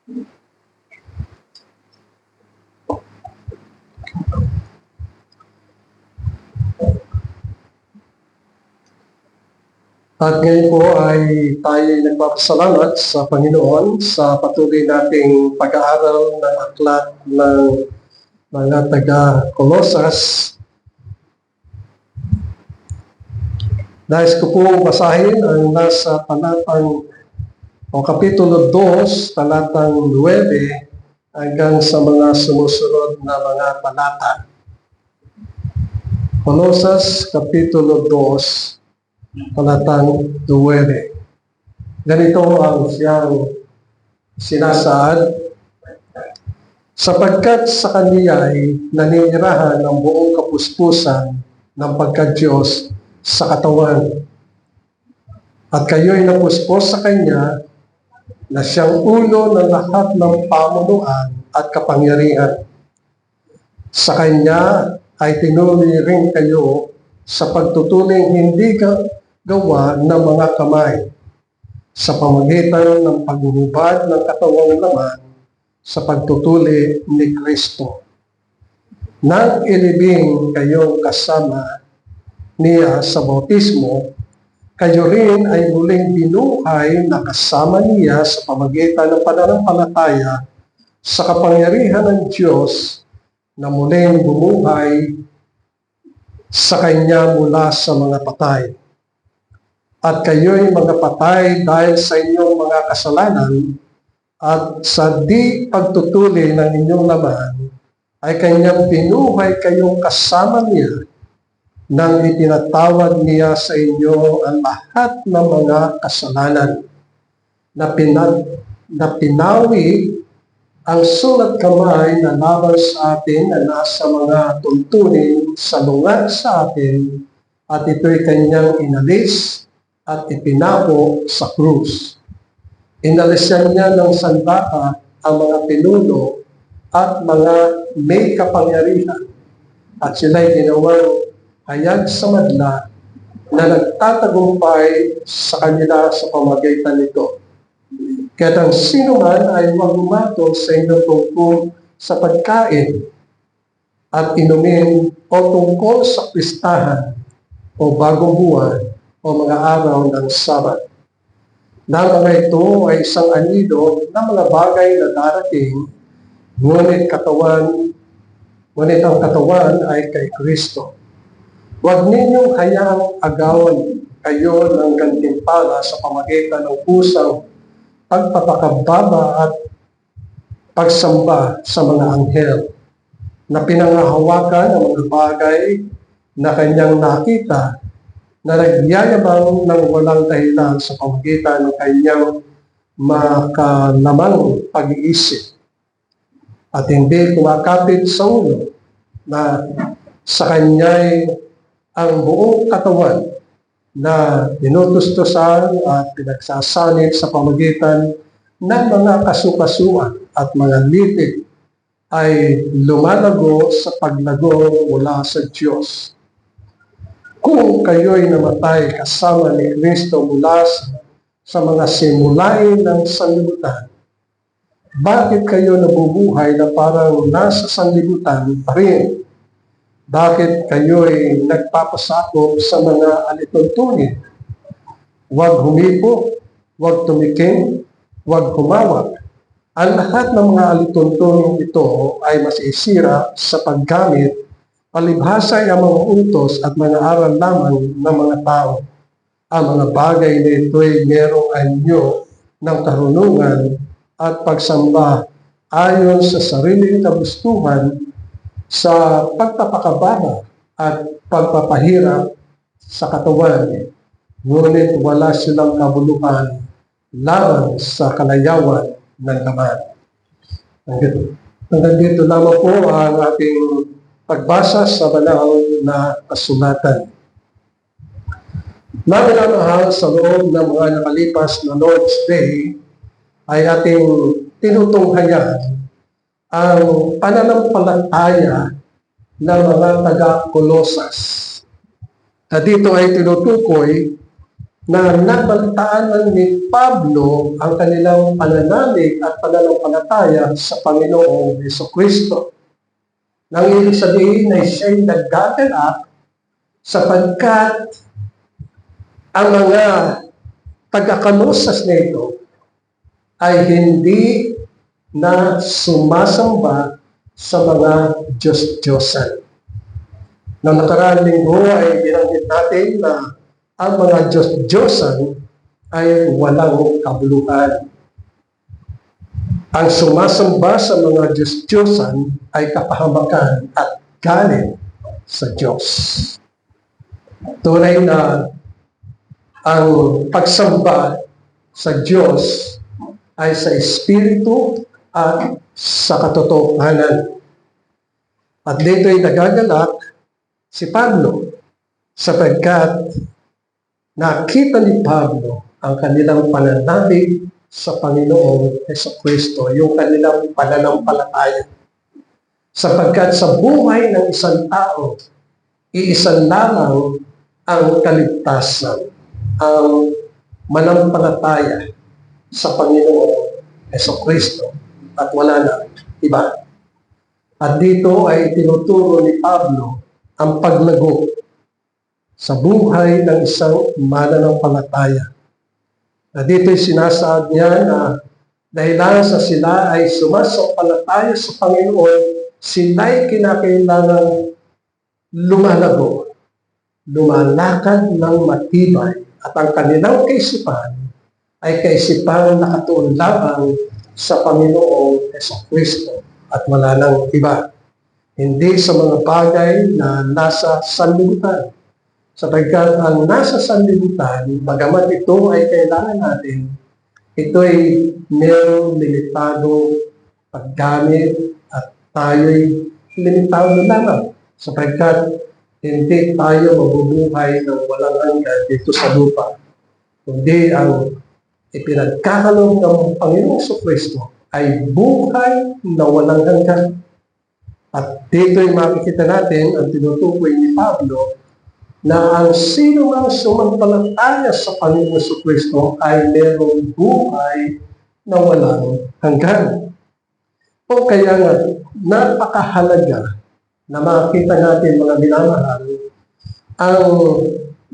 At ngayon po ay tayo nagpapasalamat sa Panginoon sa patuloy nating pag-aaral ng aklat ng mga taga-Kolosas. Nais ko pong basahin ang nasa talatang o Kapitulo 2, talatang 9 hanggang sa mga sumusunod na mga talata. Kolosas, Kapitulo 2, talatang 9. Ganito ang siyang sinasaad, sapagkat sa kaniya ay naninirahan ang buong kapuspusan ng pagka-Diyos sa katawan. At kayo'y napuspos sa kanya na siyang ulo ng lahat ng pamunuan at kapangyarihan. Sa kanya ay tinuloy rin kayo sa pagtutuling hindi gawa ng mga kamay, sa pamamagitan ng paghubad ng katawang laman sa pagtutuli ni Kristo. Nang ilibing kayong kasama niya sa bautismo, kayo rin ay muling binuhay na kasama niya sa pamamagitan ng pananampalataya sa kapangyarihan ng Diyos na muling bumuhay sa Kanya mula sa mga patay. At kayo'y mga patay dahil sa inyong mga kasalanan at sa di pagtutuli ng inyong laman, ay Kanyang binuhay kayong kasama niya nang itinatawad niya sa inyo ang lahat ng mga kasalanan na pinawi ang sulat kamay na laban sa atin na nasa mga tuntunin sa lunga sa atin, at ito'y kanyang inalis at ipinapo sa krus. Inalisan niya ng sandata ang mga pinuno at mga may kapangyarihan, at sila'y ginawang hayag sa madla na nagtatagumpay sa kanila sa pamamagitan nito. Kaya't ang sino man ay huwag umatol sa inyo tungkol sa pagkain at inumin o tungkol sa pistahan o bagong buwan o mga araw ng Sabat. Na mga ito ay isang anido na mga bagay na darating, ngunit ang katawan ay kay Kristo. Huwag ninyong hayaang agawan kayo ng gantimpala sa pamamagitan ng pusang pagpapakababa at pagsamba sa mga anghel, na pinangahawakan ang mga bagay na kanyang nakita, na nagyayabang ng walang dahilan sa pamamagitan ng kanyang makalamang pag-iisip, at hindi kumakapit sa ulo, na sa kanya'y ang buong katawan na tinutustusan at pinagsasanib sa pamamagitan ng mga kasukasuan at mga litig ay lumalago sa paglago mula sa Diyos. Kung kayo'y namatay kasama ni Kristo mula sa mga simulain ng sanlibutan, bakit kayo nabubuhay na parang nasa sanlibutan pa rin? Bakit kayo'y nagpapasakop sa mga alituntunin? Huwag humipo, huwag tumikim, huwag humawak. Ang lahat ng mga alituntunin ito ay masisira sa paggamit, palibhasa ay ang mga utos at mga aral lamang ng mga tao. Ang mga bagay na ito ay merong anyo ng karunungan at pagsamba ayon sa sariling kagustuhan, sa pagpapakababa at pagpapahirap sa katawan, ngunit wala silang kabuluhan laban sa kalayawan ng laman. Hanggang dito lamang po ang ating pagbasa sa banal na kasulatan. Naminamahal, sa loob ng mga nakalipas na Lord's Day ay ating tinutunghayan ang pananampalataya ng mga taga-Kolosas. At dito ay tinutukoy na nabalitaan ni Pablo ang kanilang pananalig at pananampalataya sa Panginoong Jesucristo. Nang ibig sabihin ay siya'y naggagalak sapagkat ang mga taga-Colosas nito ay hindi na sumasamba sa mga Diyos-Diyosan. Noong nakaraang linggo ay binanggit natin na ang mga Diyos-Diyosan ay walang kabuluhan. Ang sumasamba sa mga Diyos-Diyosan ay kapahamakan at galing sa Diyos. Tunay na ang pagsamba sa Diyos ay sa Espiritu at sa katotohanan. At dito ay nagagalak si Pablo sapagkat nakita ni Pablo ang kanilang pananalig sa Panginoong Jesucristo, yung kanilang pananampalataya. Sapagkat sa buhay ng isang tao, iisan lamang ang kaligtasan, ang manampalataya sa Panginoong Jesucristo at wala na iba. At dito ay tinuturo ni Pablo ang paglago sa buhay ng isang mananampalataya. Na dito'y sinasabi niya na dahil sa sila ay sumasampalataya sa Panginoon, sila'y kinakailangang lumalago, lumalakad ng matibay, at ang kanilang kaisipan ay kaisipang nakatuon lamang sa Panginoong Jesucristo at wala nang iba. Hindi sa mga bagay na nasa sanlibutan. Sapagkat ang nasa sanlibutan, bagamat ito ay kailangan natin, ito ay mayroong limitado paggamit at tayo'y limitado lamang. Sapagkat hindi tayo mabubuhay ng walang hanggan dito sa lupa. Kundi ang ipinagkakaloob ng Panginoong Jesucristo ay buhay na walang hanggan. At dito'y makikita natin ang tinutukoy ni Pablo na ang sino mang sumampalataya sa Panginoong Jesucristo ay mayroong buhay na walang hanggan. O kaya nga, napakahalaga na makita natin mga minamahal ang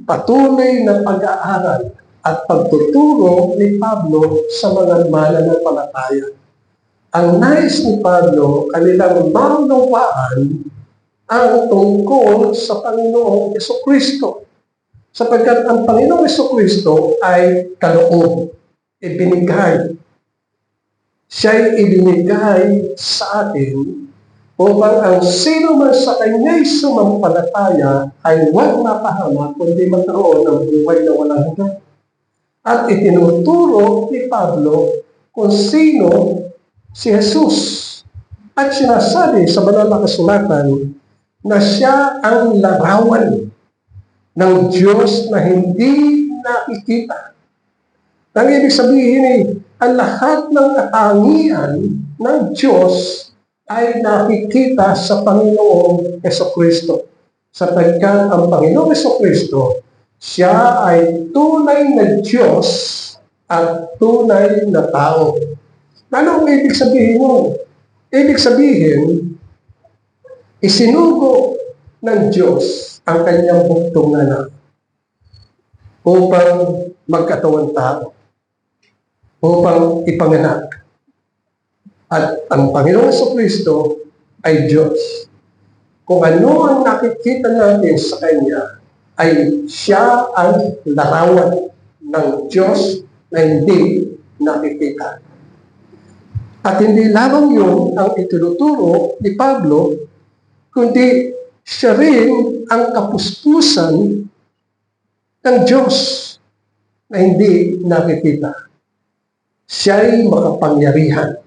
patuloy na pag-aaral at pagtuturo ni Pablo sa mga mananampalataya. Ang nais ni Pablo, kanilang maunawaan ang tungkol sa Panginoong Jesucristo. Sapagkat ang Panginoong Jesucristo ay kaloob, ibinigay. Siya'y ibinigay sa atin upang ang sino man sa Kanya'y sumampalataya ay huwag mapahamak kundi magkaroon ng buhay na walang hanggan. At itinuturo ni Pablo kung sino si Jesus. At sinasabi sa banal na kasulatan na siya ang larawan ng Diyos na hindi nakikita. Ang ibig sabihin ay ang lahat ng katangian ng Diyos ay nakikita sa Panginoong Jesucristo. Sapagkat ang Panginoong Jesucristo, siya ay tunay na Diyos at tunay na tao. Ano ang ibig sabihin mo? Ibig sabihin, isinugo ng Diyos ang kanyang buktong anak upang magkatawang tao, upang ipanganak. At ang Panginoong Jesucristo ay Diyos. Kung ano ang nakikita natin sa Kanya, ay siya ang larawan ng Diyos na hindi nakikita. At hindi lamang yun ang itinuturo ni Pablo, kundi siya rin ang kapuspusan ng Diyos na hindi nakikita. Siya'y makapangyarihan.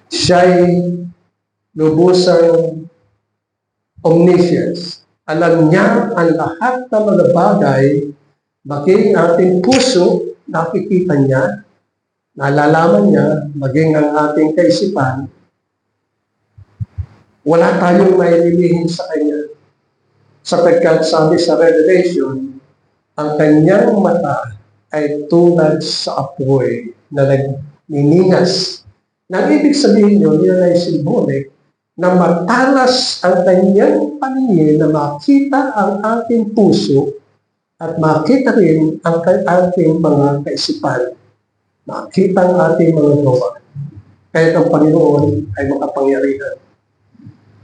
Siya'y lubusang omniscience. Alam niya ang lahat ng mga bagay, maging ating puso, nakikita niya, nalalaman niya, maging ang ating kaisipan, wala tayong maililihin sa Kanya. Sapagkat sabi sa Revelation, ang kanyang mata ay tulad sa apoy na nagniningas. Nang ibig sabihin yun, yun ay symbolic na matalas ang kanyang paningin na makita ang ating puso at makita rin ang ating mga kaisipan, makita ang ating mga gawa. Kahit ang Panginoon ay makapangyarihan.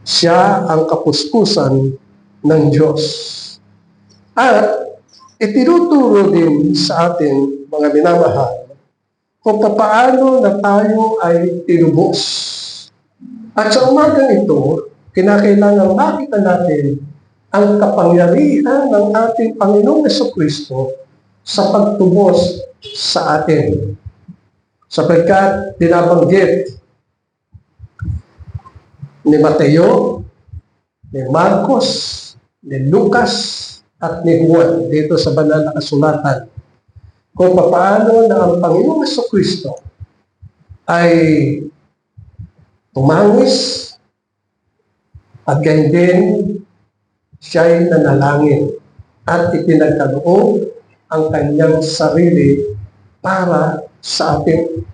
Siya ang kapuspusan ng Diyos. At itinuturo din sa atin, mga minamahal, kung paano na tayo ay tinubos. At sa umagang ito, kinakailangan makita natin ang kapangyarihan ng ating Panginoong Jesucristo sa pagtubos sa atin. Sapagkat dinabanggit ni Mateo, ni Marcos, ni Lucas, at ni Juan dito sa banal na kasulatan kung paano na ang Panginoong Jesucristo ay tumangis at ganyan din siya'y nanalangin at ipinagkaloob ang kanyang sarili para sa atin.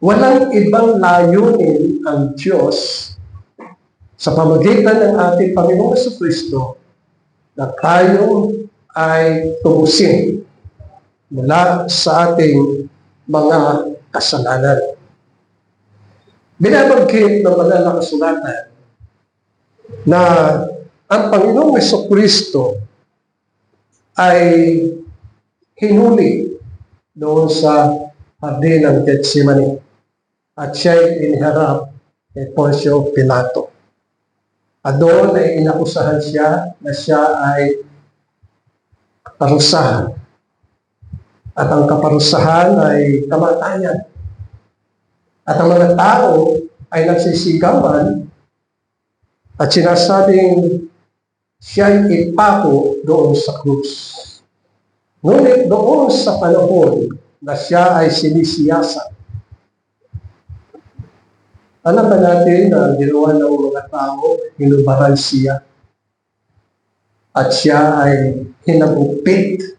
Walang ibang layunin ang Diyos sa pamagitan ng ating Panginoong Jesucristo na tayo ay tubusin mula sa ating mga kasalanan. Binabanggit ng banal na kasulatan na ang Panginoong Jesucristo ay hinuli doon sa hardin ng Getsemani at siya'y iniharap kay Poncio Pilato. At doon ay inakusahan siya na siya ay kaparusahan. At ang kaparusahan ay kamatayan. At ang mga tao ay nagsisigawan at sinasabing siya'y ipako doon sa krus. Ngunit doon sa panahon na siya ay sinisiyasat, alam ba natin na ginawa ng mga tao, hinubaran siya at siya ay hinagupit.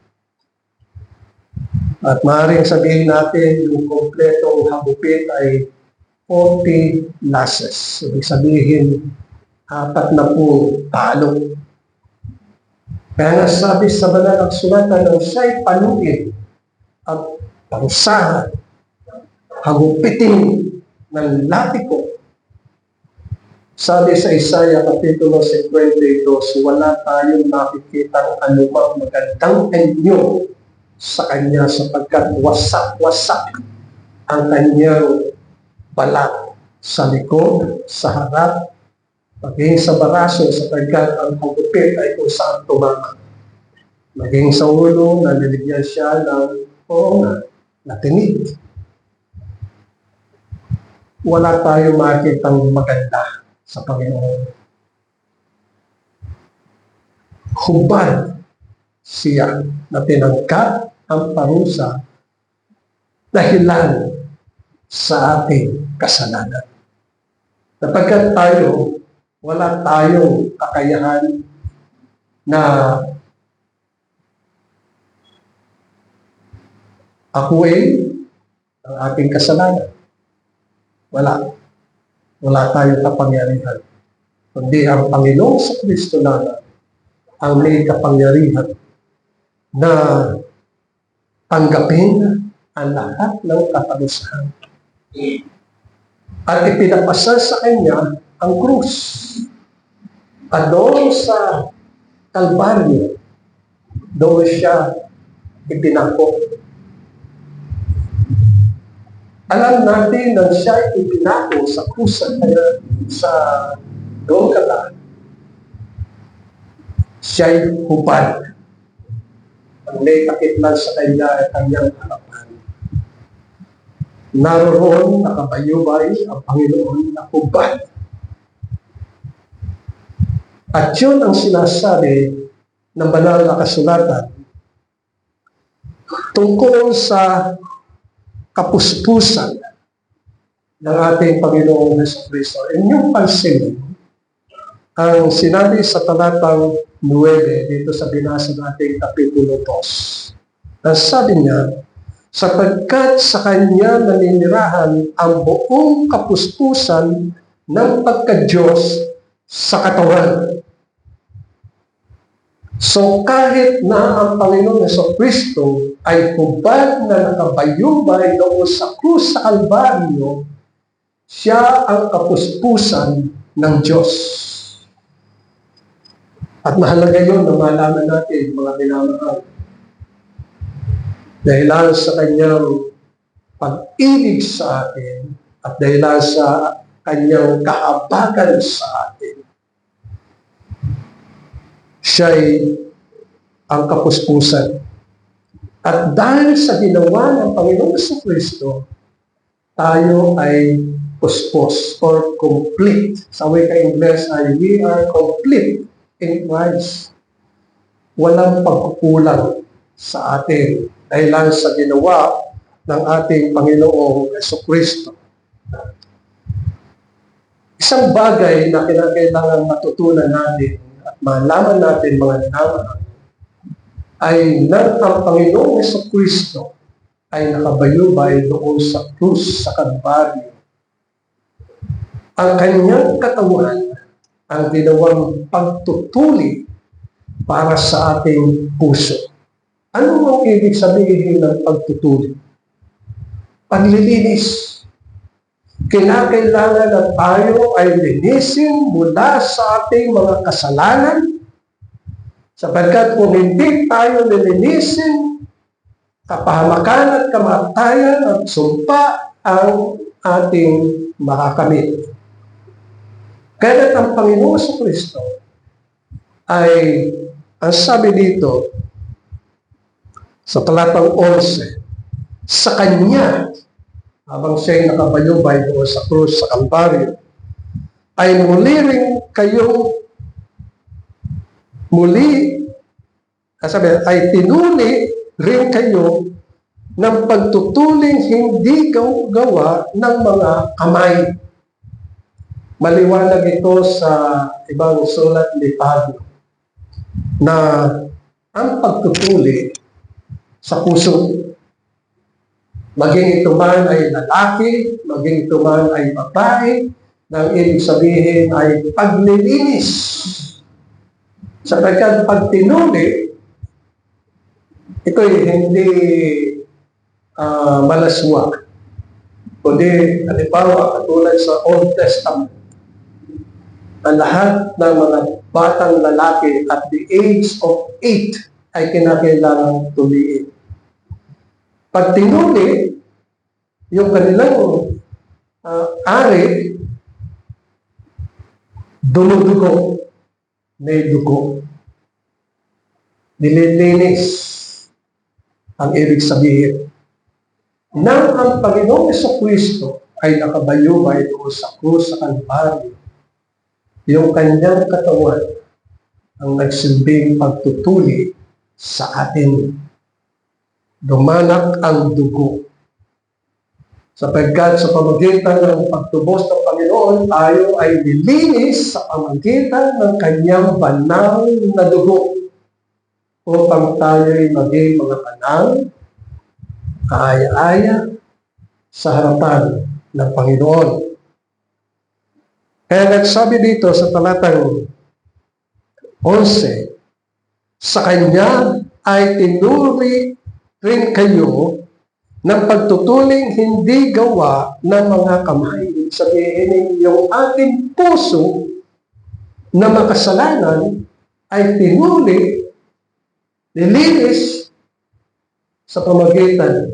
At maaaring sabihin natin yung kompletong hagupit ay 40 lashes. Ibig sabihin, 40 talong. Kaya nga sabi sa banal na kasulatan na siya'y paluin at parusahan, hagupitin ng latiko. Sabi sa Isaiah Kapitulo 52, wala tayong nakikitang anumang magandang anyo sa kanya sapagkat wasak-wasak ang kanyang balat sa likod, sa harap, maging sa baraso sapagkat ang hagupit ay kung saan tumama. Maging sa ulo, naliligyan siya ng corona na tinig. Wala tayong makitang maganda sa Panginoon. Hubad siya na tinangkat ang parusa dahilan sa ating kasalanan. Sapagkat tayo, wala tayong kakayahan na akuin ang ating kasalanan. Wala tayong kapangyarihan. Kundi ang Panginoong sa Kristo lamang ang may kapangyarihan na tanggapin ang lahat ng kaparusahan. At ipinapasa sa kanya ang krus. At doon sa Kalbaryo, doon siya ipinako. Alam natin na siya ipinako sa krus sa Golgotha. Siya'y hubad. Ang may takitlan sa kanya ay kanyang harapan. Naroon nakabayubay ang Panginoon na hubad. At yun ang sinasabi ng banal na kasulatan tungkol sa kapuspusan ng ating Panginoong Jesucristo. Inyong pansinin ang sinabi sa talatang 9 dito sa binasa nating Kapitulo 2. Ang sabi niya, sapagkat sa kanya naninirahan ang buong kapuspusan ng pagka-Diyos sa katawan. So kahit na ang Panginoon Jesucristo ay hubad na nakabayubay doon sa krus sa Kalbaryo, siya ang kapuspusan ng Diyos. At mahalaga yun na malaman natin, mga minamahal. Dahilan sa kanyang pag-ibig sa atin at dahilan sa kanyang kahabagan sa atin, siya'y ang kapuspusan. At dahil sa ginawa ng Panginoong Jesucristo, tayo ay puspos or complete. Sa wika Ingles ay we are complete in Christ. Walang pagkukulang sa atin dahil sa ginawa ng ating Panginoong Jesucristo. Isang bagay na kinakailangan matutunan natin at malaman natin mga nanaman ay nang ang Panginoong Jesucristo ay nakabayubay doon sa krus sa Kalbaryo. Ang kanyang katawan ang ginawang pagtutuli para sa ating puso. Ano ang ibig sabihin ng pagtutuli? Paglilinis. Kinakailangan na tayo ay linisin mula sa ating mga kasalanan, sapagkat kung hindi tayo lilinisin, kapahamakan at kamatayan at sumpa ang ating makakamit. Kaya ang Panginoon Jesucristo ay, ang sabi dito sa talatang 11, sa Kanya, habang siya'y nakabayubay doon sa krus sa Kalbaryo, ay ay tinuli rin kayo ng pagtutuling hindi gawa ng mga kamay. Maliwanag ito sa ibang sulat ni Pablo na ang pagtutuli sa puso, maging ito man ay lalaki, maging ito man ay babae, nang ibig sabihin ay paglilinis. Sapagkat pag tinuli, ito'y hindi malaswag. Kundi, halimbawa, katulad sa Old Testament, ang lahat ng mga batang lalaki at the age of 8 ay kinakailangang tuliin. Pag tinuli, yung kanilang ari, dumudugo, may dugo. Nililinis ang ibig sabihin. Nang ang Panginoong Jesucristo ay nakabayubay doon sa krus sa Kalbaryo, yung kanyang katawan ang nagsilbing pagtutuli sa atin. Dumanak ang dugo. Sapagkat sa pamagitan ng pagtubos ng Panginoon, tayo ay nilinis sa pamagitan ng kanyang banal na dugo upang tayo ay maging mga banal, kaaya-aya sa harapan ng Panginoon. Kaya nagsabi dito sa talatang 11, sa Kanya ay tinuri rin kayo ng pagtutuling hindi gawa ng mga kamay. Ibig sabihin, yung ating puso na makasalanan ay tinuli, nilinis sa pamagitan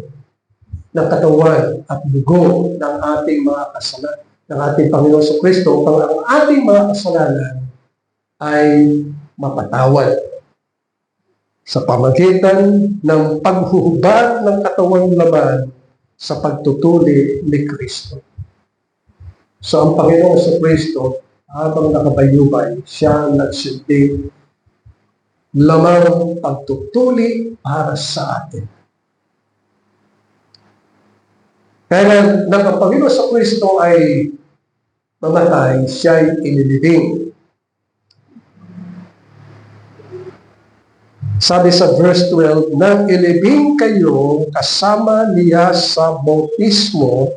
ng katawan at dugo ng ating mga kasalanan, ng ating Panginoon Jesucristo, upang ang ating mga kasalanan ay mapatawad sa pamagitan ng paghuhubad ng katawang laman sa pagtutuli ni Kristo. So ang Panginoon Jesucristo, habang nakabayubay, siya ang nagsilbing lamang pagtutuli para sa atin. Kaya nang ang Panginoon Jesucristo ay mamatay, siya ay inilibing. Sabi sa verse 12, nang ilibing kayo kasama niya sa bautismo,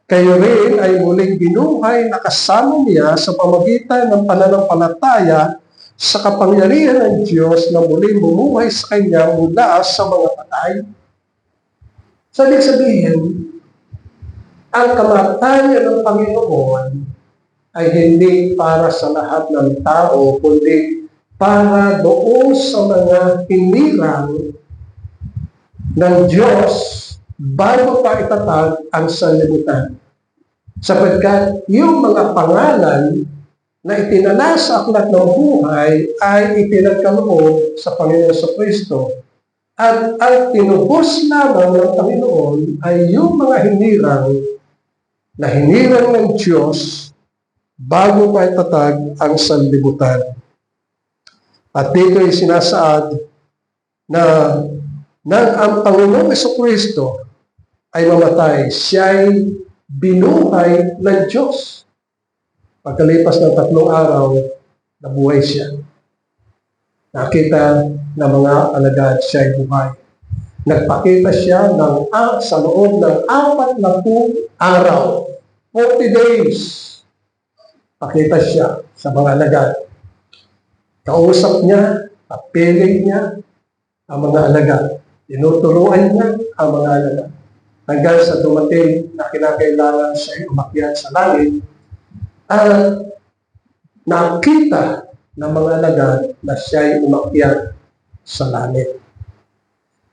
kayo rin ay muling binuhay na kasama niya sa pamagitan ng pananampalataya sa kapangyarihan ng Diyos na muling bumuhay sa Kanya mula sa mga patay. So, ibig sabihin, ang kamatayan ng Panginoon ay hindi para sa lahat ng tao, kundi para doon sa mga hinirang ng Diyos bago pa itatag ang sanlibutan. Sapagkat yung mga pangalan na itinala sa aklat ng buhay ay ipinagkaloob sa Panginoon sa Kristo. At ang tinubos lamang ng Panginoon ay yung mga hinirang ng Diyos bago pa itatag ang sanlibutan. At dito ay sinasaad na nang ang Panginoong Jesucristo ay mamatay, siya'y binuhay ng Diyos. Pagkalipas ng 3 araw, nabuhay siya. Nakita ng mga alagad siya'y buhay. Nagpakita siya sa loob ng 40 araw, 40 days. Pakita siya sa mga alagad. Kausap niya, kapiling niya ang mga alagad. Tinuturuan niya ang mga alagad. Hanggang sa dumating na kinakailangan siya umakyat sa langit, at nakita ng mga alagad na siya'y umakyat sa langit.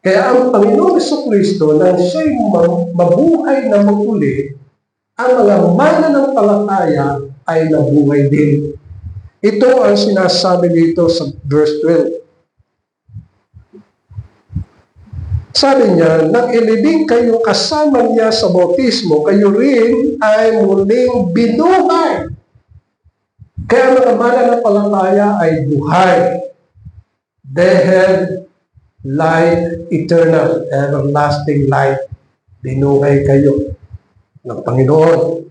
Kaya ang Panginoong Jesucristo, nang siya'y mabuhay na maguli, ang mga mananampalataya ay nabuhay din. Ito ang sinasabi dito sa verse 12. Sabi niya, nang ilibing kayo kasama niya sa bautismo, kayo rin ay muling binuhay. Kaya mga mananampalataya ay buhay. They have life eternal, everlasting life. Binuhay kayo ng Panginoon.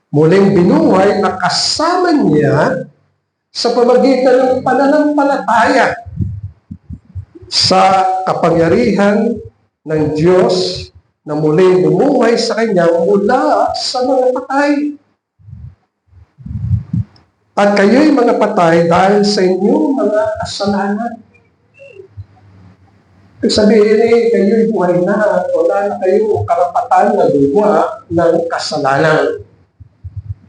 Muling binuhay na kasama niya sa pamagitan ng pananampalataya sa kapangyarihan ng Diyos na muling bumuhay sa Kanya mula sa mga patay. At kayo'y mga patay dahil sa inyong mga kasalanan. Ibig sabihin, kayo'y buhay na at wala na kayong karapatan na gumawa ng kasalanan.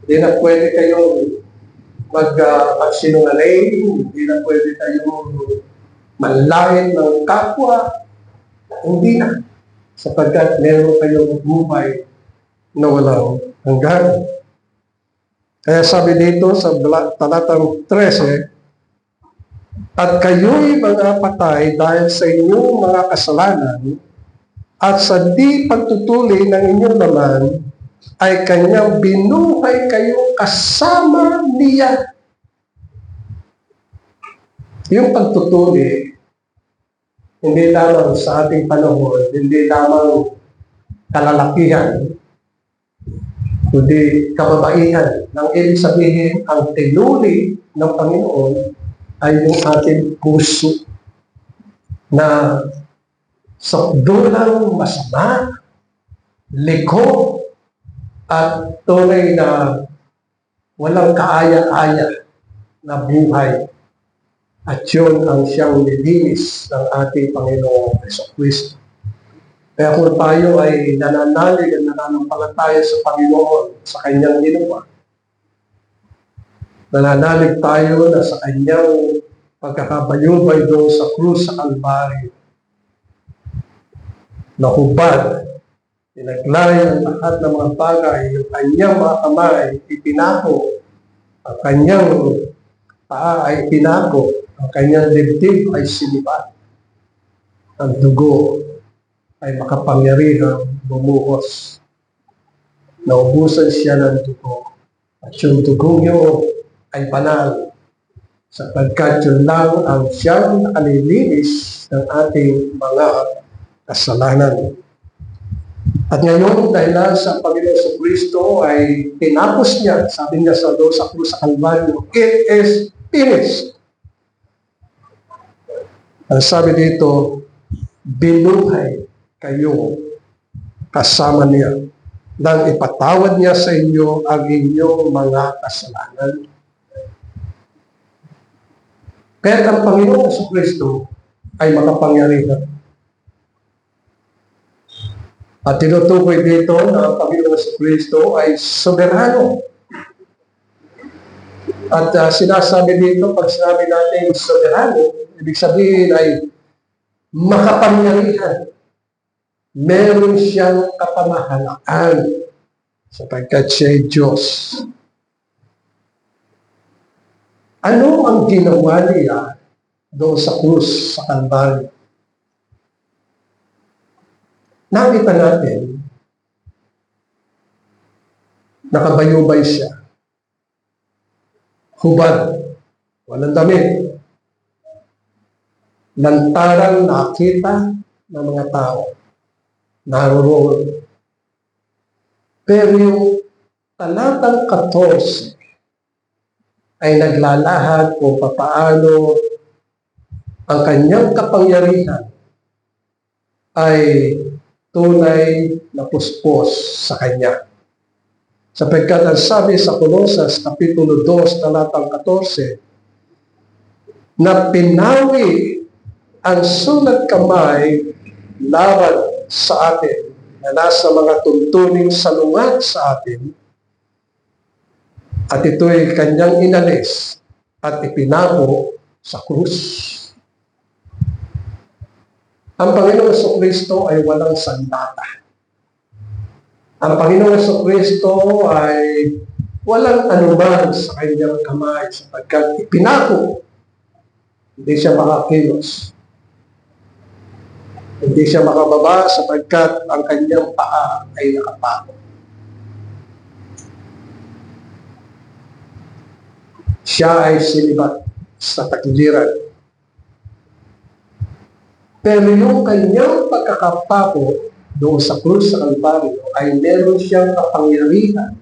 Hindi na pwede kayong magsinungaling, hindi na pwede kayong manlait ng kapwa, hindi na. Sapagkat meron kayong buhay na walang hanggan. Kaya sabi dito sa talatang 13, at kayo'y mga patay dahil sa inyong mga kasalanan at sa di pagtutuli ng inyong laman, ay kanyang binuhay kayo kasama niya. Yung pagtutuli, hindi lamang sa ating panahon, hindi lamang kalalakihan, kundi kababaihan. Nang ibig sabihin, ang tinuli ng Panginoon ay yung ating puso na sakdulang masama, liko, at tunay na walang kaaya-aya na buhay. At yun ang siyang nilinis ng ating Panginoong Jesucristo. Kaya kung tayo ay nananalig at nananampalataya sa Panginoon, sa Kanyang ginawa, nananalig tayo na sa Kanyang pagkakabayubay doon sa krus sa Kalbaryo, nahubad, pinaglay ang lahat ng mga bagay, yung Kanyang mga kamay, itinako, ang Kanyang paa ay tinako, ang Kanyang dibdib ay sinipat, ang dugo ay makapangyarihang bumuhos. Naubusan siya ng dugo. At yung dugong yun ay banal. Sapagkat yun lang ang siyang nakalilinis ng ating mga kasalanan. At ngayon, dahil sa Panginoon sa Kristo ay tinapos niya, sabi niya sa krus sa Kalbaryo, it is finished. Ang sabi dito, binuhay kayo kasama niya nang ipatawad niya sa inyo ang inyong mga kasalanan. Kaya ang Panginoong Jesucristo ay makapangyarihan. At tinutukoy dito na ang Panginoong Jesucristo ay soberano. At sinasabi dito, pag sinabi natin soberano, ibig sabihin ay makapangyarihan. Meron siyang kapamahalaan sapagkat siya ay Diyos. Ano ang ginawa niya doon sa krus sa Kalbaryo? Nakita natin, nakabayubay siya. Hubad, walang damit. Lantarang nakita ng mga tao. Naroon. Pero yung talatang 14 ay naglalahad kung papaano ang kanyang kapangyarihan ay tunay na puspos sa kanya. Sapagkat ang sabi sa Colosas, Kapitulo 2, talatang 14, na pinawi ang sulat kamay laban sa atin, na nasa mga tuntuning salungat sa atin, at ito'y kanyang inalis at ipinako sa krus. Ang Panginoong Jesucristo ay walang sandata. Ang Panginoong Jesucristo ay walang anuman sa kanyang kamay sapagkat ipinako. Hindi siya makakilos. Hindi siya makababa sapagkat ang kanyang paa ay nakapako. Siya ay sinibat sa takliran. Pero yung kanyang pagkakapako doon sa krus sa Kalbaryo ay meron siyang kapangyarihan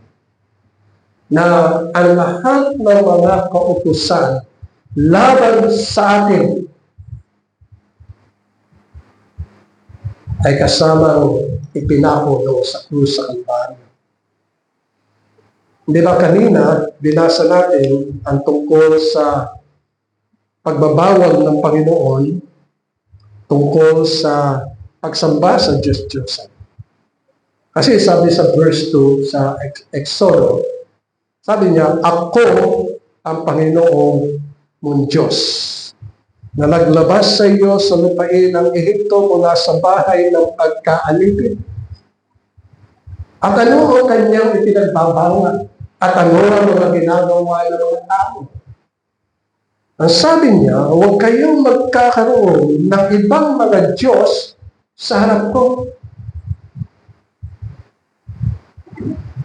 na ang lahat ng mga kautusan laban sa atin ay kasamang ipinako doon sa krus sa Kalbaryo. Di ba kanina, binasa natin ang tungkol sa pagbabawal ng Panginoon tungkol sa pagsamba sa Diyos-Diyosan. Kasi sabi sa verse 2 sa Exodo, sabi niya, ako ang Panginoong mong Diyos na naglabas sa iyo sa lupain ng Ehipto mula sa bahay ng pagkaalipin. At ano ang kanyang ipinagbabawal? At ano ang mga ginagawa ng mga tao? Ang sabi niya, huwag kayong magkakaroon ng ibang mga Diyos sa harap ko.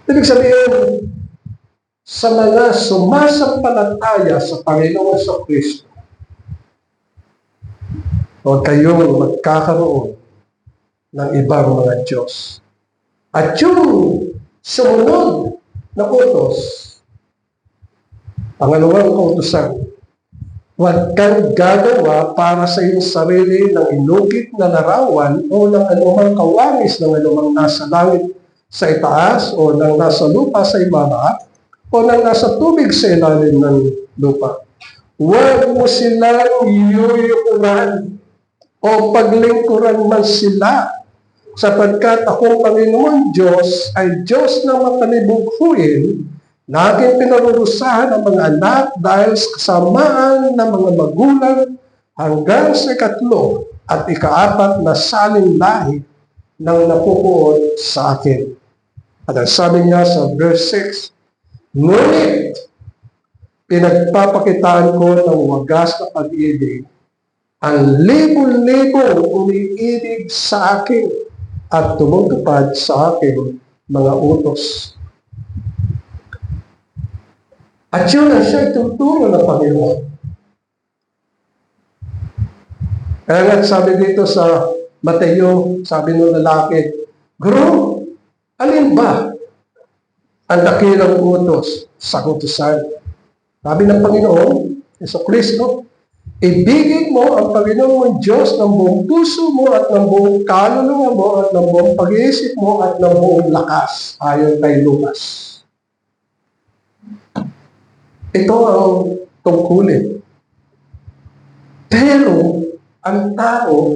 Ibig sabihin, sa mga sumasampalataya sa Panginoon sa Kristo, huwag kayong magkakaroon ng ibang mga Diyos. At yung sumunod na utos, pangalawang kautusan, huwag kang gagawa para sa iyong sarili ng inukit na larawan o ng anumang kawanis ng anumang nasa langit sa itaas o ng nasa lupa sa ibaba o ng nasa tubig sa ilalim ng lupa. Huwag mo silang yuyukuran o paglingkuran man sila sapagkat akong Panginoon Diyos ay Diyos na matalibughuin na aking pinarurusahan ang mga anak dahil sa kasamaan ng mga magulang hanggang sa ikatlo at ikaapat na saling lahi ng napupuot sa akin. At ang sabi niya sa verse 6, ngunit pinagpapakitaan ko ng wagas na pag-ibig ang libo-libo umiibig sa akin at tumutupad sa akin mga utos. At yun ang siya ituturo ng Panginoon. Kaya nga sabi dito sa Mateo, sabi ng lalaki, Guru, alin ba ang dakilang utos sa utusan? Sabi ng Panginoon, Jesucristo, Ibigin mo ang Panginoon mong Diyos ng buong puso mo at ng buong kaluluwa mo at ng buong pag-iisip mo at ng buong lakas, ayon kay Lucas. Ito ang tungkulin. Pero ang tao,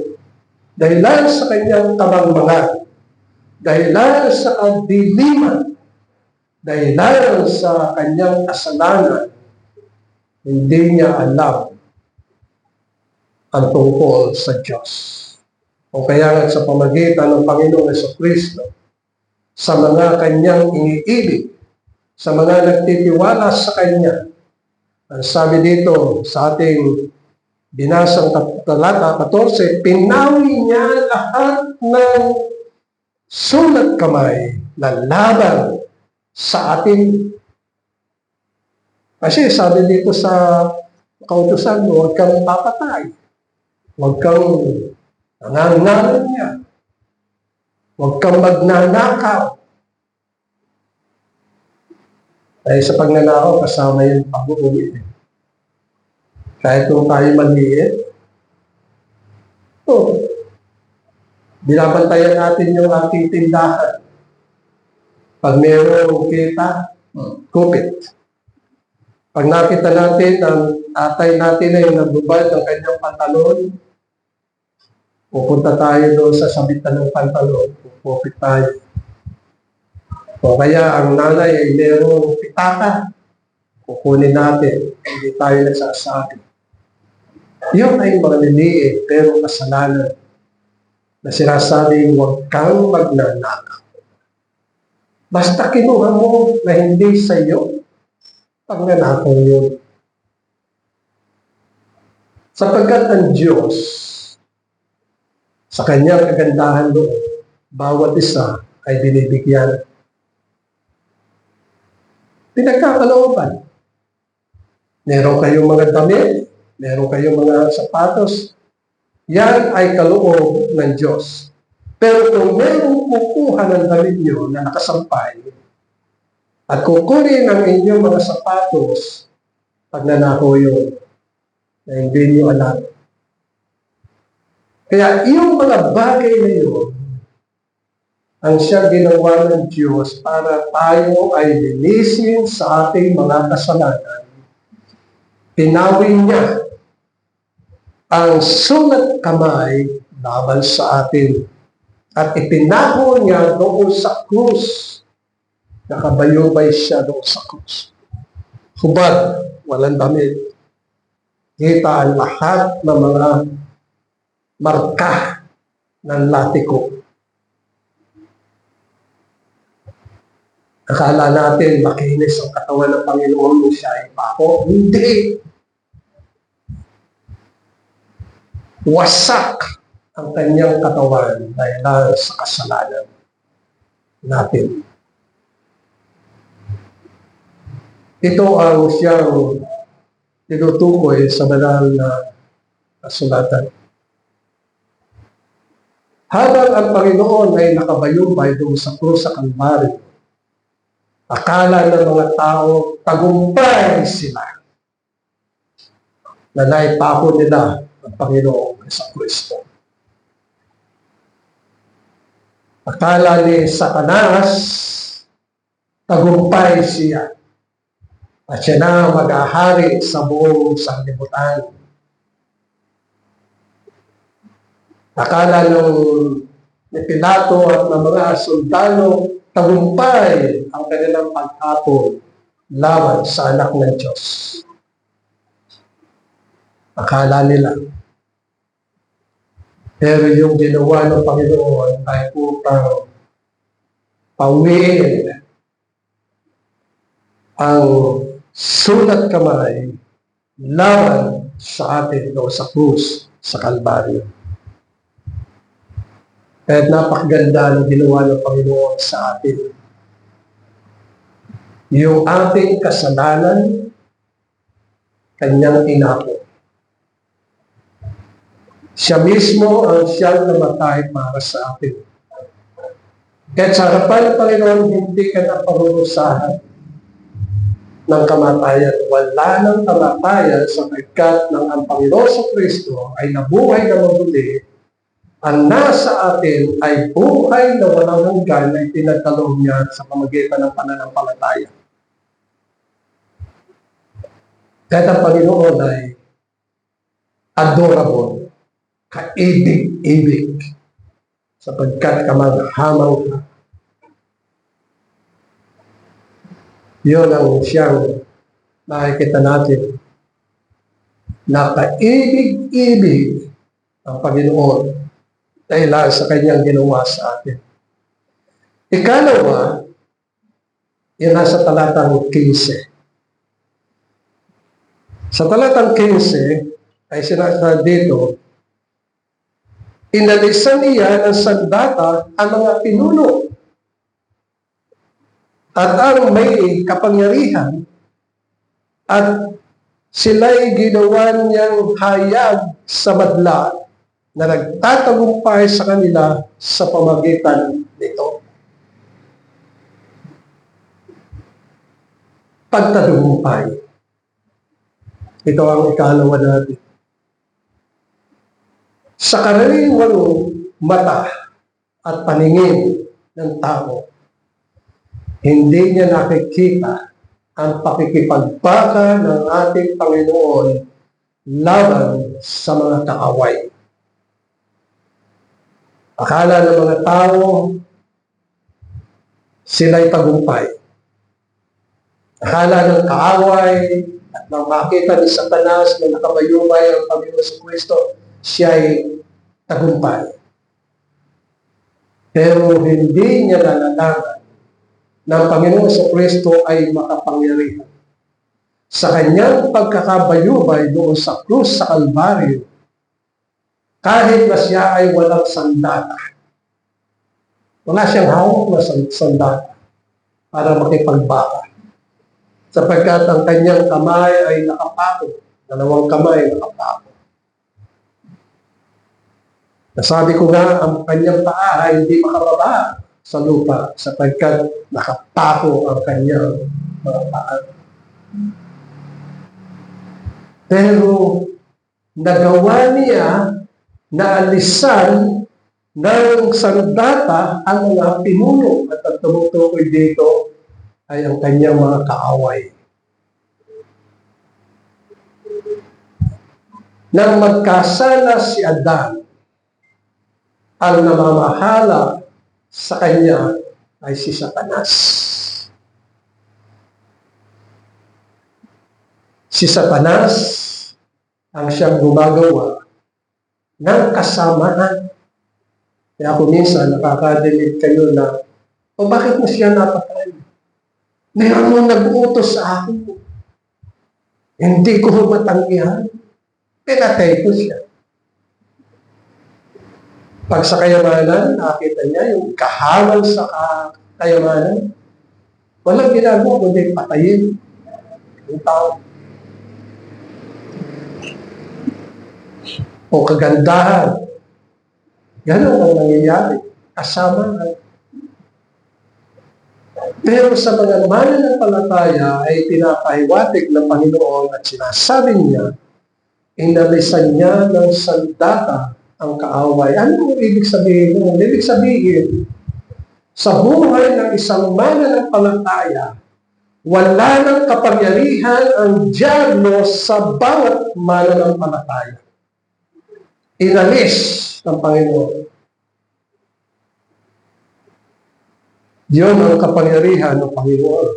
dahilan sa kanyang kamangmangan, dahilan sa kadiliman, dahilan sa kanyang kasalanan, hindi niya alam ang tungkol sa Diyos. O kaya nga sa pamagitan ng Panginoong Jesucristo, sa mga kanyang iniibig, sa mga nagtitiwala sa Kanya, ang sabi dito sa ating binasang talata 14, pinawi niya lahat ng sulat kamay na laban sa atin. Kasi sabi dito sa kautusan, huwag kang papatay. Huwag kang nangangalan niya. Huwag kang magnanakaw. Dahil sa pagnanakaw, kasama yung pag-uwi. Kahit kung tayo maliit, binabantayan natin yung ating tindahan. Pag mayroong kita, kupit. Pag nakita natin ang atay natin na yung nagbubad ng kanyang pantalon, pupunta tayo doon sa sabitan ng pantalon, pupupit tayo. O kaya ang nanay ay mayroong pitaka, kukunin natin, hindi tayo nagsasabi. Yun ay maliliit pero kasalanan na sinasabing huwag kang magnanakaw. Basta kinuha mo na hindi sa iyo, pagnanakaw yun. Sapagkat ang Diyos, sa kanyang kagandahan doon, bawat isa ay binibigyan. Pinagkakalooban. Meron kayong mga damit, meron kayong mga sapatos, yan ay kaloob ng Diyos. Pero kung merong kukuha ng damit nyo na nakasampay, at kukunin ang inyong mga sapatos, pagnanakaw yun, na hindi nyo alam. Kaya yung mga bagay na yun, ang siya ginawa ng Diyos para tayo ay linisin sa ating mga kasalanan. Pinawin niya ang sulat kamay laban sa atin at ipinaho niya doon sa krus. Nakabayubay siya doon sa krus. Hubad, walang damit. Kita ang lahat ng mga marka ng latiko. Akala natin makinis ang katawan ng Panginoon kung siya ay pako. Hindi. Wasak ang kanyang katawan dahil sa kasalanan natin. Ito ang siyang tinutukoy sa banal na kasulatan. Habang ang Panginoon ay nakabayubay doon sa krus sa Kalbaryo, akala ng mga tao, tagumpay sila. Na naipako nila ang Panginoon sa Kristo. Akala ni Satanas, tagumpay siya. At siya na mag-ahari sa buong sanglibutan. Akala ni Pilato at ng mga sundalo, tagumpay ang kanilang paghatol laban sa anak ng Diyos. Akala nila. Pero yung ginawa ng Panginoon ay upang pawiin ang sulat kamay laban sa atin o sa krus sa Kalbaryo. At napakaganda ng ginawa ng Panginoon sa atin. Yung ating kasalanan, kanyang tinako. Siya mismo ang siyang namatay para sa atin. Kahit sa harapan ng Panginoon, hindi ka na parurusahan. ng kamatayan. Wala ng kamatayan sapagkat ng ang Panginoon Kristo ay nabuhay na mabuti. Ang nasa atin ay buhay na walang hanggan na itinagkaloob niya sa pamamagitan ng pananampalataya. Kahit ang Panginoon ay adorable, kaibig-ibig, sapagkat kamanghamang ka. Yun ang siyang nakikita natin na kaibig-ibig ang Panginoon dahil sa kanyang ginawa sa atin. Ikalawa, yun nasa talatang 15. Sa talatang 15 ay sinasabi dito, inalisan niya ng sandata ang mga pinuno at ang may kapangyarihan at sila'y ginawa niyang hayag sa madla na nagtatagumpay sa kanila sa pamamagitan nito. Pagtagumpay. Ito ang ikalawa natin. Sa karaniwang mata at paningin ng tao, hindi niya nakikita ang pakikipagbaka ng ating Panginoon laban sa mga kaaway. Akala ng mga tao, sila'y tagumpay. Akala ng kaaway at nang makita ni Satanas na nakabayumay ang Panginoon sa Kristo, siya'y tagumpay. Pero hindi niya nalalaman na ang Panginoon sa Kristo ay makapangyarihan. Sa kanyang pagkakabayubay doon sa krus sa Kalbaryo, kahit na siya ay walang sandata, wala siyang hawak na sandata para makipagbaka. Sapagkat ang kanyang kamay ay nakapako, dalawang kamay nakapako. Nasabi ko nga, ang kanyang paa ay hindi makababa sa lupa sapagkat nakapako ang kanyang mga paa. Pero nagawa niya na alisan ng sandata ang mga pinuno at ang tumutukoy dito ay ang kanyang mga kaaway. Nang magkasala si Adan, ang namamahala sa kanya ay si Satanas. Si Satanas ang siyang gumagawa ng kasamaan. Kaya ako minsan nakakadinig kayo na, o bakit mo siya napatay? Meron mong nag-utos sa akin. Hindi ko matanggihan. Pinatay ko siya. Pag sa kayamanan, nakita niya yung kahamal sa kayamanan, walang ginagawa kundi patayin yung tao. O kagandahan. Ganun ang nangyayari. Kasamaan. Pero sa mga mananampalataya ay pinapahiwatig ng Panginoon at sinasabi niya, inalisan niya ng sandata ang kaaway. Ano ang ibig sabihin mo? Ibig sabihin, sa buhay ng isang mananampalataya, wala ng kapangyarihan ang dyablo sa bawat mananampalataya. Inalis ng Panginoon. Yun ang kapangyarihan ng Panginoon.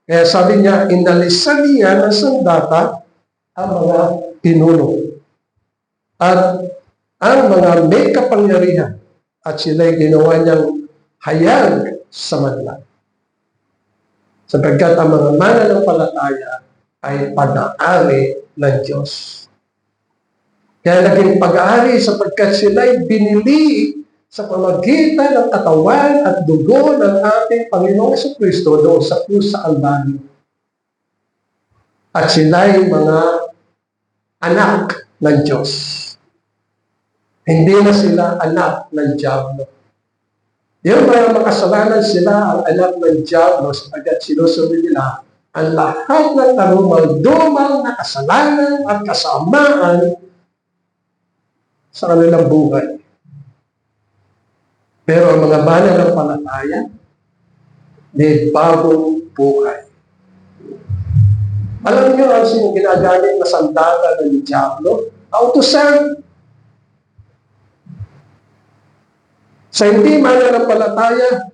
Kaya sabi niya, inalisan niya ng sandata ang mga pinuno. At ang mga may kapangyarihan at sila'y ginawa niyang hayag sa madla. Sapagkat ang mga mananampalataya ay pag-aari ng Diyos. Kaya naging pag-aari sapagkat sila'y binili sa pamagitan ng katawan at dugo ng ating Panginoong Jesucristo doon sa krus sa Kalbaryo. At sila'y mga anak ng Diyos. Hindi na sila anak ng Diablo. Yung mga makasalanan sila ang anak ng Diablo sapagkat sinusunod nila ang lahat ng karumal-dumal na kasalanan at kasamaan sa kanilang buhay. Pero ang mga mananampalataya, may bagong buhay. Alam niyo ang ginagamit na sandata ng Diablo? How to serve. Sa hindi mananampalataya,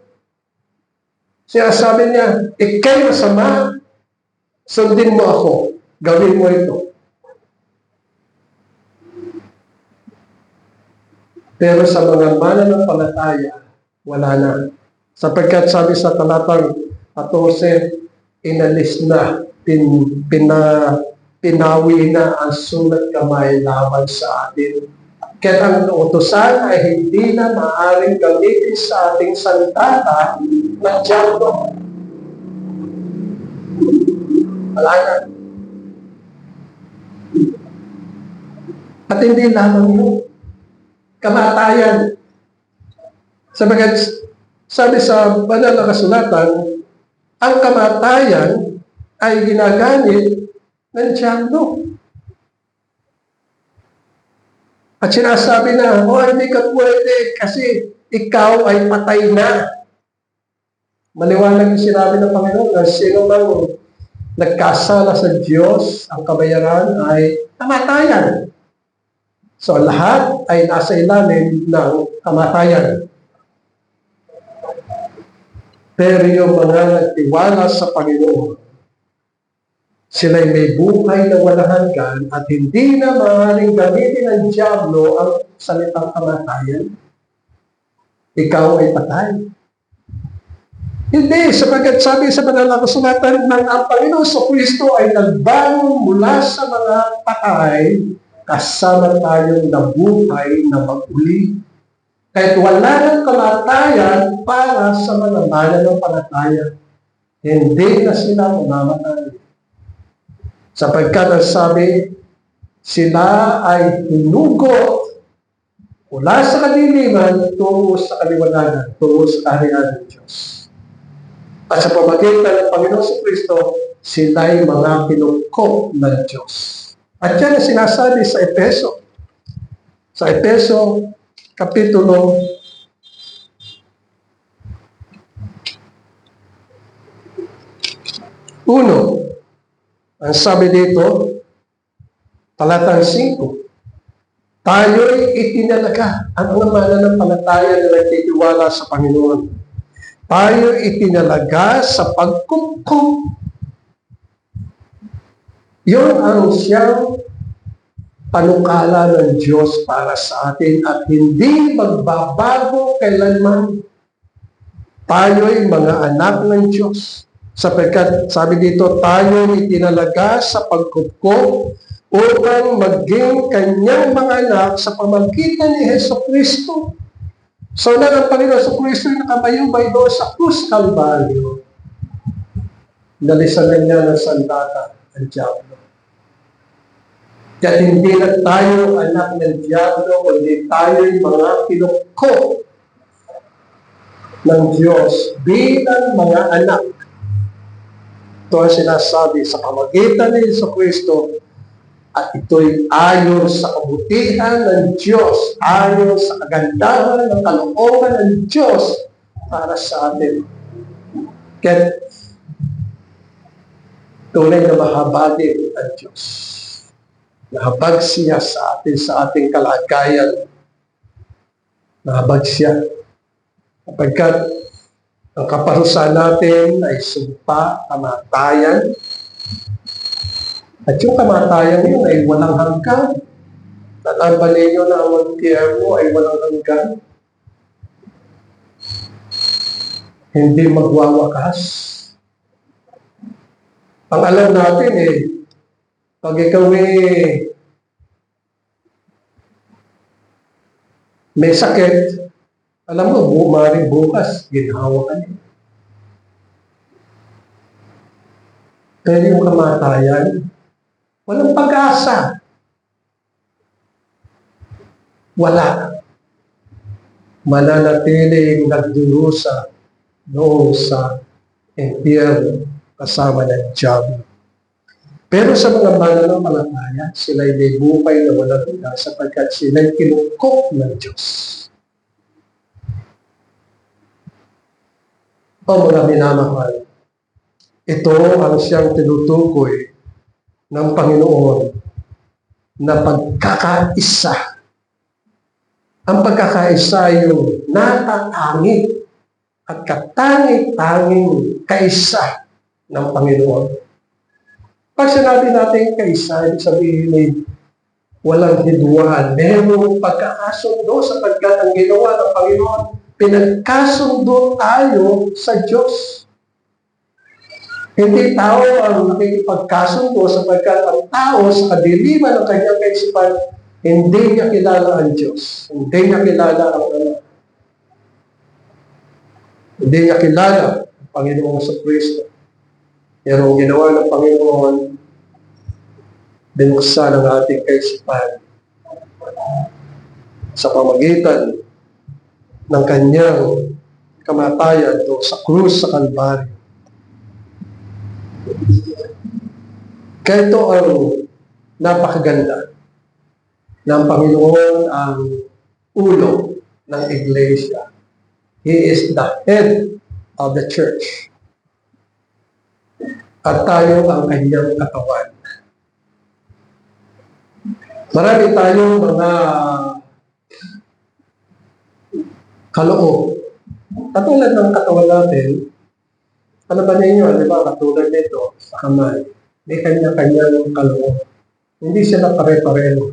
sinasabi niya, ikay masama, sundin mo ako, gawin mo ito. Pero sa mga mananampalataya, wala na. Sapagkat sabi sa talatang 14, inalis na, pinawi na ang sulat kamay laban sa atin. Kaya ang utusan ay hindi na maaaring gamitin sa ating sandata ng Diablo. Wala na. At hindi lamang yun. Kamatayan. Sapagkat sabi sa banal na kasulatan, ang kamatayan ay ginagamit ng Diablo. At sinasabi na, hindi ka pwede kasi ikaw ay patay na. Maliwanag yung sinabi ng Panginoon na sino mang nagkasala sa Diyos, ang kabayaran ay kamatayan. So lahat ay nasa ilalim ng kamatayan. Pero yung mga nagtiwala sa Panginoon, sila'y may buhay na walang hanggan at hindi na maaaring gamitin ng Diablo ang salitang kamatayan. Ikaw ay patay. Hindi, sapagkat sabi sa banal na kasulatan ng ang Panginoon sa Kristo ay nagbangon mula sa mga patay, kasama tayong nabuhay na mag-uli. Kahit wala ng kamatayan para sa mga mananampalataya, hindi na sila mamamatay. Sapagkat ang sabi, sila ay hinugot mula sa kadiliman tungo sa kaliwanagan, tungo sa kaharian ng Diyos. At sa pamagitan ng Panginoon sa Kristo, sila ay mga pinukop ng Diyos. At yan ang sinasabi sa Epeso. Sa Epeso, Kapitulo 1. Ang sabi dito, talatang 5, tayo'y itinalaga. Ano naman ang palataya na nagtitiwala sa Panginoon? Tayo'y itinalaga sa pagkukup. Yun ang siyang panukala ng Diyos para sa atin at hindi magbabago kailanman. Tayo'y mga anak ng Diyos. Sapagkat sabi dito, tayo'y itinalaga sa pagkukup upang maging kanyang mga anak sa pamagitan ni Jesucristo. So na ang Panginoon sa Kristo ay nakabayubay doon sa krus Kalbaryo. Nalisan na niya ng sandata ang Diablo. Kaya hindi na tayo anak ng Diablo, kundi tayo'y mga kinukup ng Diyos bilang mga anak. Ito ang sinasabi sa pamagitan ni Jesucristo at ito'y ayon sa kabutihan ng Diyos, ayon sa kagandahan ng kalooban ng Diyos para sa atin. Kaya tunay na mahabagin ang Diyos. Nahabag siya sa ating kalagayan. Nahabag siya. Kapagkat ang kaparusahan natin ay sumpa, kamatayan. At yung kamatayan yun ay walang hanggan. Nalaban ninyo na ang magtiyermo ay walang hanggan. Hindi magwawakas. Ang alam natin pag ikaw may sakit, alam mo, maaaring bukas, ginhawa ka niya. Pero yung kamatayan, walang pag-asa. Wala. Mananatiling nagdurusa noong sa impyerno kasama ng diablo. Pero sa mga mananampalataya, sila'y may buhay na walang hanggan sapagkat sila'y kinukop ng Diyos. O mga minamahal, ito ang siyang tinutukoy ng Panginoon na pagkakaisa. Ang pagkakaisa ay yung natatanging at katangi-tanging kaisa ng Panginoon. Pag sinabi natin kaisa, ibig sabihin ay walang hidwaan. Merong pagkakasundo sapagkat ang ginawa ng Panginoon, pinagkasundo tayo sa Diyos. Hindi tao ang nakikipagkasundo sapagkat ang tao sa kadiliman ng kanyang kaisipan, hindi niya kilala ang Diyos. Hindi niya kilala ang Ama. Hindi niya kilala ang Panginoon sa Kristo. Pero ang ginawa ng Panginoon, binuksan ang ating kaisipan sa pamagitan ng kanyang kamatayan doon sa krus sa Kalbaryo. Kaya ito ang napakaganda ng Panginoon ang ulo ng Iglesia. He is the head of the church. At tayo ang kanyang katawan. Marami tayong mga kaloob. Katulad ng katawan natin, ano ba ninyo, di ba, katulad nito sa kamay, may kanya-kanyang kaloob. Hindi sila pare-pareho.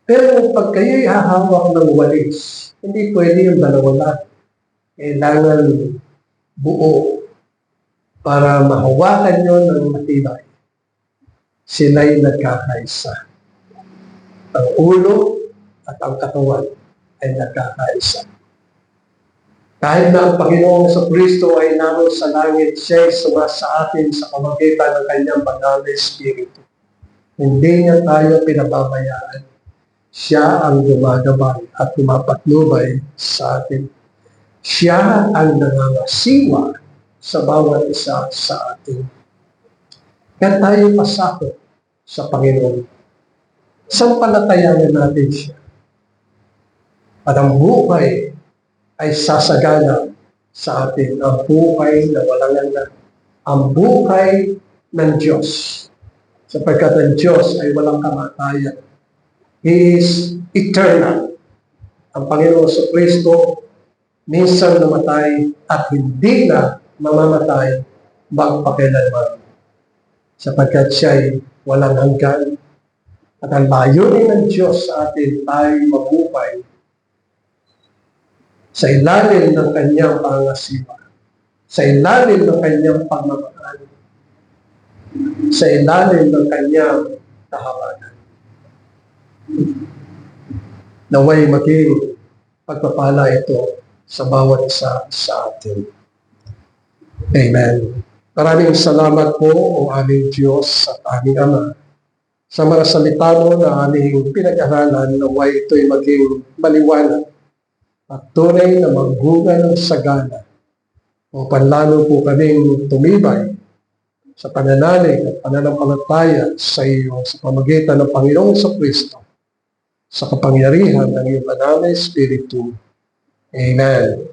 Pero pag kayo'y hahawak ng walis, hindi pwede yung dalawa lang. Kailangan buo para mahawakan nyo ng matibay. Sila'y nagkakaisa. Ang ulo at ang katawan ay nagkakaisa. Kahit na ang Panginoong sa Kristo ay naroon sa langit, siya ay sumasa atin sa pamagitan ng kanyang banal na Espiritu. Hindi niya tayo pinababayaan. Siya ang gumagabay at pumapatnubay sa atin. Siya ang nangangasiwa sa bawat isa sa atin. Kaya tayo pasakot sa Panginoon. Sampalatayanan natin siya. At ang buhay ay sasagana sa atin. Ang buhay na walang hanggan. Ang buhay ng Diyos. Sapagkat ang Diyos ay walang kamatayan. He is eternal. Ang Panginoon sa Kristo minsan namatay at hindi na mamamatay magpakailanman. Sapagkat siya ay walang hanggan. At ang layunin ng Diyos sa atin tayo mabuhay sa ilalim ng kanyang pangasiwa, sa ilalim ng kanyang pagmamahal, sa ilalim ng kanyang tahanan. Naway maging pagpapala ito sa bawat isa sa atin. Amen. Maraming salamat po o aming Diyos at aming Ama sa mga salita mo na aming pinag-aralan, naway ito'y maging maliwanag at tunay na magbunga ng sagana upang lalo po kaming tumibay sa pananalig at pananampalataya sa iyo sa pamagitan ng Panginoon sa Kristo sa kapangyarihan ng iyong banal na Espiritu. Amen.